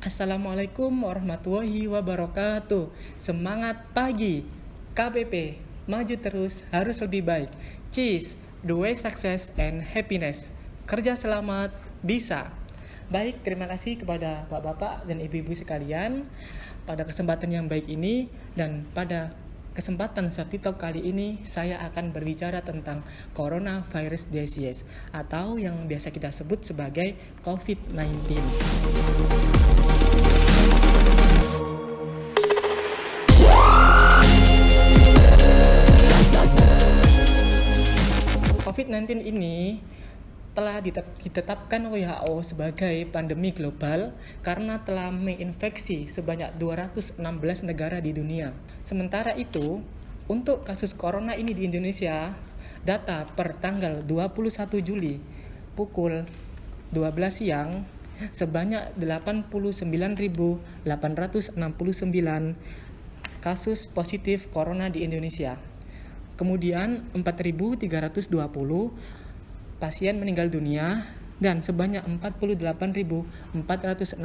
Assalamualaikum warahmatullahi wabarakatuh. Semangat pagi. KBP, maju terus, harus lebih baik. Cheers, the way success and happiness. Kerja selamat, bisa. Baik, terima kasih kepada bapak-bapak dan ibu-ibu sekalian pada kesempatan yang baik ini, dan pada kesempatan Safety kali ini saya akan berbicara tentang coronavirus disease atau yang biasa kita sebut sebagai COVID-19. COVID-19 ini telah ditetapkan WHO sebagai pandemi global karena telah menginfeksi sebanyak 216 negara di dunia. Sementara itu, untuk kasus corona ini di Indonesia, data per tanggal 21 Juli pukul 12 siang sebanyak 89.869 kasus positif corona di Indonesia. Kemudian 4.320 pasien meninggal dunia dan sebanyak 48.466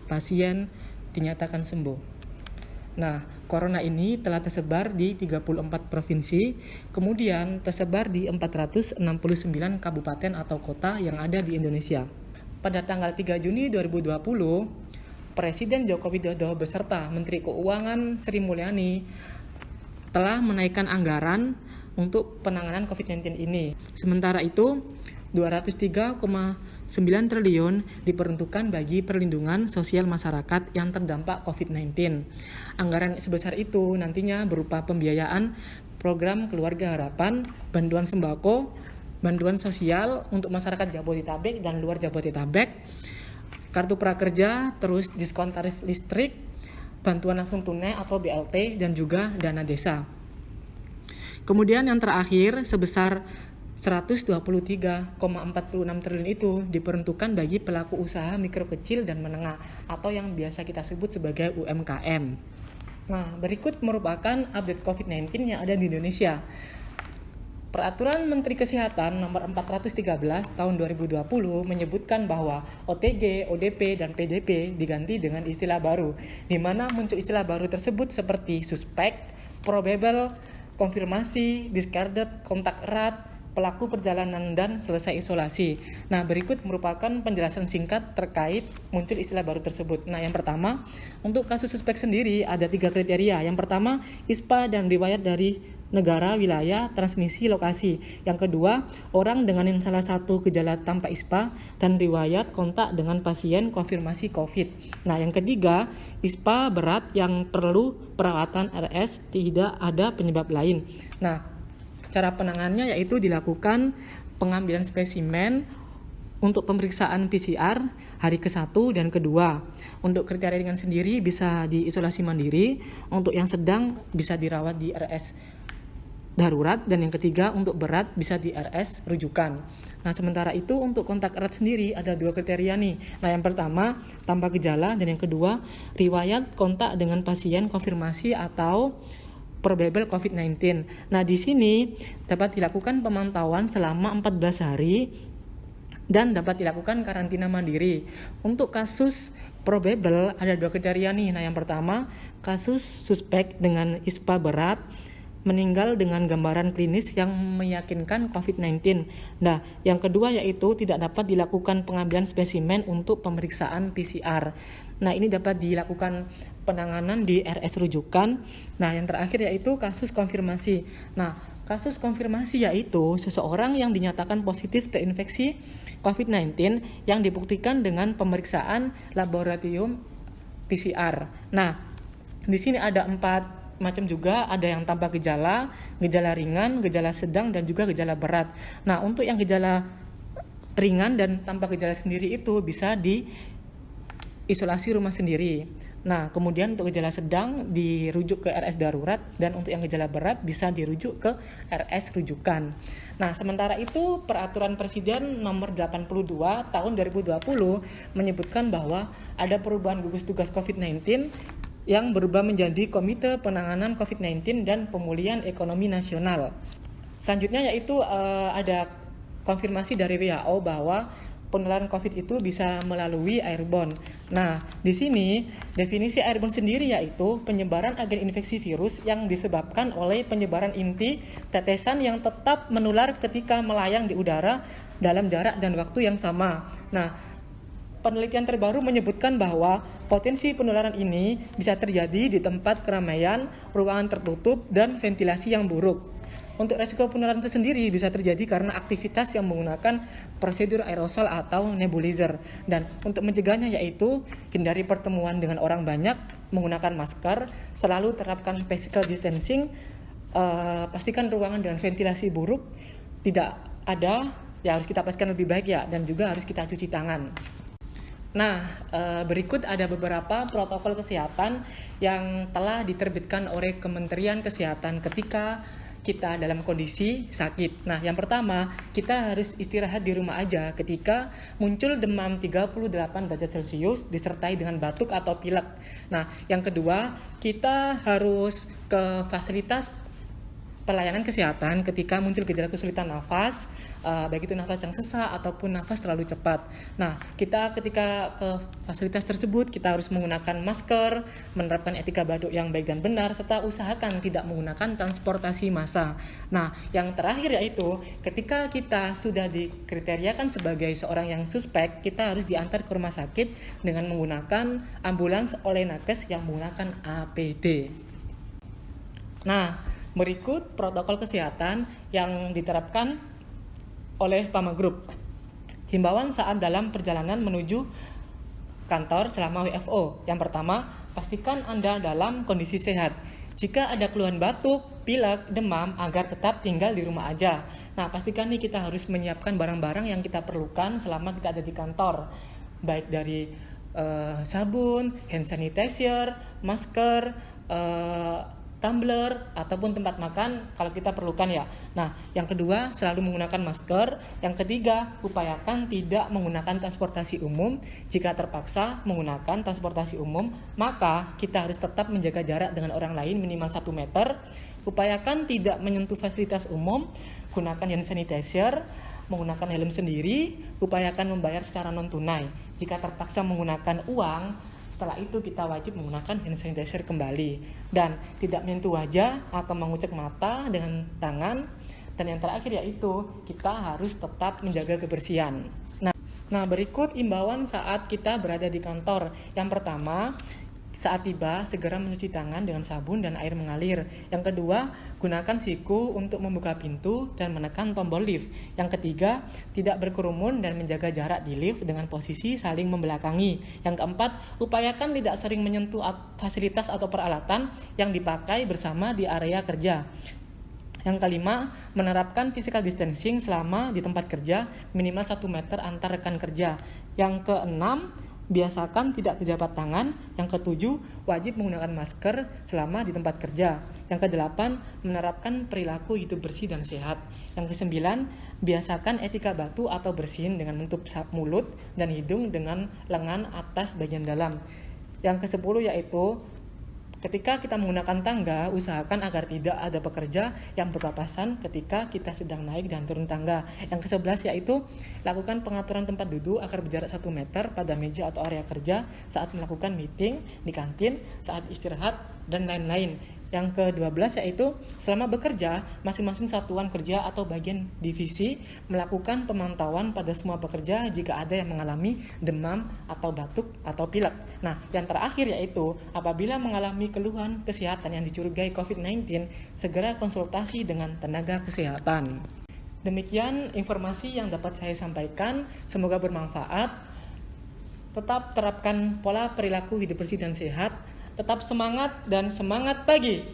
pasien dinyatakan sembuh. Nah, corona ini telah tersebar di 34 provinsi, kemudian tersebar di 469 kabupaten atau kota yang ada di Indonesia. Pada tanggal 3 Juni 2020, Presiden Joko Widodo beserta Menteri Keuangan Sri Mulyani telah menaikkan anggaran untuk penanganan COVID-19 ini. Sementara itu, 203,9 triliun diperuntukkan bagi perlindungan sosial masyarakat yang terdampak COVID-19. Anggaran sebesar itu nantinya berupa pembiayaan program Keluarga Harapan, bantuan sembako, bantuan sosial untuk masyarakat Jabodetabek dan luar Jabodetabek, kartu prakerja, terus diskon tarif listrik, bantuan langsung tunai atau BLT, dan juga dana desa. Kemudian yang terakhir sebesar 123,46 triliun itu diperuntukkan bagi pelaku usaha mikro kecil dan menengah atau yang biasa kita sebut sebagai UMKM. Nah, berikut merupakan update COVID-19 yang ada di Indonesia. Peraturan Menteri Kesehatan nomor 413 tahun 2020 menyebutkan bahwa OTG, ODP, dan PDP diganti dengan istilah baru, di mana muncul istilah baru tersebut seperti suspek, probable, konfirmasi, discarded, kontak erat, pelaku perjalanan, dan selesai isolasi. Nah, berikut merupakan penjelasan singkat terkait muncul istilah baru tersebut. Nah, yang pertama, untuk kasus suspek sendiri ada 3 kriteria. Yang pertama, ISPA dan riwayat dari negara, wilayah, transmisi, lokasi. Yang kedua, orang dengan salah satu gejala tanpa ISPA dan riwayat kontak dengan pasien konfirmasi COVID. Nah, yang ketiga, ISPA berat yang perlu perawatan RS, tidak ada penyebab lain. Nah, cara penanganannya yaitu dilakukan pengambilan spesimen untuk pemeriksaan PCR hari ke-1 dan ke-2. Untuk kriteria ringan sendiri bisa diisolasi mandiri, untuk yang sedang bisa dirawat di RS darurat, dan yang ketiga untuk berat bisa di RS rujukan. Nah, sementara itu untuk kontak erat sendiri ada 2 kriteria nih. Nah, yang pertama tanpa gejala, dan yang kedua riwayat kontak dengan pasien konfirmasi atau probable COVID-19. Nah, di sini dapat dilakukan pemantauan selama 14 hari dan dapat dilakukan karantina mandiri. Untuk kasus probable ada 2 kriteria nih. Nah, yang pertama kasus suspek dengan ISPA berat, meninggal dengan gambaran klinis yang meyakinkan COVID-19. Nah, yang kedua yaitu tidak dapat dilakukan pengambilan spesimen untuk pemeriksaan PCR. Nah, ini dapat dilakukan penanganan di RS rujukan. Nah, yang terakhir yaitu kasus konfirmasi. Nah, kasus konfirmasi yaitu seseorang yang dinyatakan positif terinfeksi COVID-19 yang dibuktikan dengan pemeriksaan laboratorium PCR. Nah, di sini ada 4 macam juga, ada yang tanpa gejala, gejala ringan, gejala sedang, dan juga gejala berat. Nah, untuk yang gejala ringan dan tanpa gejala sendiri itu bisa di isolasi rumah sendiri. Nah, kemudian untuk gejala sedang dirujuk ke RS darurat, dan untuk yang gejala berat bisa dirujuk ke RS rujukan. Nah, sementara itu peraturan Presiden nomor 82 tahun 2020 menyebutkan bahwa ada perubahan gugus tugas COVID-19 yang berubah menjadi Komite Penanganan COVID-19 dan Pemulihan Ekonomi Nasional. Selanjutnya yaitu ada konfirmasi dari WHO bahwa penularan COVID itu bisa melalui airborne. Nah, di sini definisi airborne sendiri yaitu penyebaran agen infeksi virus yang disebabkan oleh penyebaran inti tetesan yang tetap menular ketika melayang di udara dalam jarak dan waktu yang sama. Nah, penelitian terbaru menyebutkan bahwa potensi penularan ini bisa terjadi di tempat keramaian, ruangan tertutup, dan ventilasi yang buruk. Untuk resiko penularan itu sendiri bisa terjadi karena aktivitas yang menggunakan prosedur aerosol atau nebulizer. Dan untuk mencegahnya yaitu hindari pertemuan dengan orang banyak, menggunakan masker, selalu terapkan physical distancing, pastikan ruangan dengan ventilasi buruk tidak ada, ya harus kita pastikan lebih baik ya, dan juga harus kita cuci tangan. Nah, berikut ada beberapa protokol kesehatan yang telah diterbitkan oleh Kementerian Kesehatan ketika kita dalam kondisi sakit. Nah, yang pertama, kita harus istirahat di rumah aja ketika muncul demam 38 derajat Celcius disertai dengan batuk atau pilek. Nah, yang kedua, kita harus ke fasilitas pelayanan kesehatan ketika muncul gejala kesulitan nafas, baik itu nafas yang sesak ataupun nafas terlalu cepat. Nah, kita ketika ke fasilitas tersebut kita harus menggunakan masker, menerapkan etika batuk yang baik dan benar, serta usahakan tidak menggunakan transportasi massal. Nah, yang terakhir yaitu ketika kita sudah dikriteriakan sebagai seorang yang suspek, kita harus diantar ke rumah sakit dengan menggunakan ambulans oleh nakes yang menggunakan APD. Nah, berikut protokol kesehatan yang diterapkan oleh Pama Group. Himbauan saat dalam perjalanan menuju kantor selama WFO. Yang pertama, pastikan Anda dalam kondisi sehat. Jika ada keluhan batuk, pilek, demam, agar tetap tinggal di rumah aja. Nah, pastikan nih kita harus menyiapkan barang-barang yang kita perlukan selama kita ada di kantor. Baik dari sabun, hand sanitizer, masker, tumbler ataupun tempat makan kalau kita perlukan ya. Nah, yang kedua selalu menggunakan masker. Yang ketiga, upayakan tidak menggunakan transportasi umum. Jika terpaksa menggunakan transportasi umum, maka kita harus tetap menjaga jarak dengan orang lain minimal 1 meter. Upayakan tidak menyentuh fasilitas umum, gunakan hand sanitizer, menggunakan helm sendiri, upayakan membayar secara non tunai. Jika terpaksa menggunakan uang, setelah itu kita wajib menggunakan hand sanitizer kembali dan tidak menyentuh wajah atau mengucek mata dengan tangan. Dan yang terakhir yaitu kita harus tetap menjaga kebersihan. Nah, berikut imbauan saat kita berada di kantor. Yang pertama, saat tiba, segera mencuci tangan dengan sabun dan air mengalir. Yang kedua, gunakan siku untuk membuka pintu dan menekan tombol lift. Yang ketiga, tidak berkerumun dan menjaga jarak di lift dengan posisi saling membelakangi. Yang keempat, upayakan tidak sering menyentuh fasilitas atau peralatan yang dipakai bersama di area kerja. Yang kelima, menerapkan physical distancing selama di tempat kerja minimal 1 meter antar rekan kerja. Yang keenam, biasakan tidak berjabat tangan. Yang ketujuh, wajib menggunakan masker selama di tempat kerja. Yang kedelapan, menerapkan perilaku hidup bersih dan sehat. Yang kesembilan, biasakan etika batu atau bersin dengan menutup mulut dan hidung dengan lengan atas bagian dalam. Yang kesepuluh yaitu ketika kita menggunakan tangga, usahakan agar tidak ada pekerja yang berpapasan ketika kita sedang naik dan turun tangga. Yang ke-11 yaitu lakukan pengaturan tempat duduk agar berjarak 1 meter pada meja atau area kerja saat melakukan meeting, di kantin, saat istirahat, dan lain-lain. Yang ke-12 yaitu selama bekerja, masing-masing satuan kerja atau bagian divisi melakukan pemantauan pada semua pekerja jika ada yang mengalami demam atau batuk atau pilek. Nah, yang terakhir yaitu apabila mengalami keluhan kesehatan yang dicurigai COVID-19, segera konsultasi dengan tenaga kesehatan. Demikian informasi yang dapat saya sampaikan, semoga bermanfaat. Tetap terapkan pola perilaku hidup bersih dan sehat. Tetap semangat dan semangat pagi.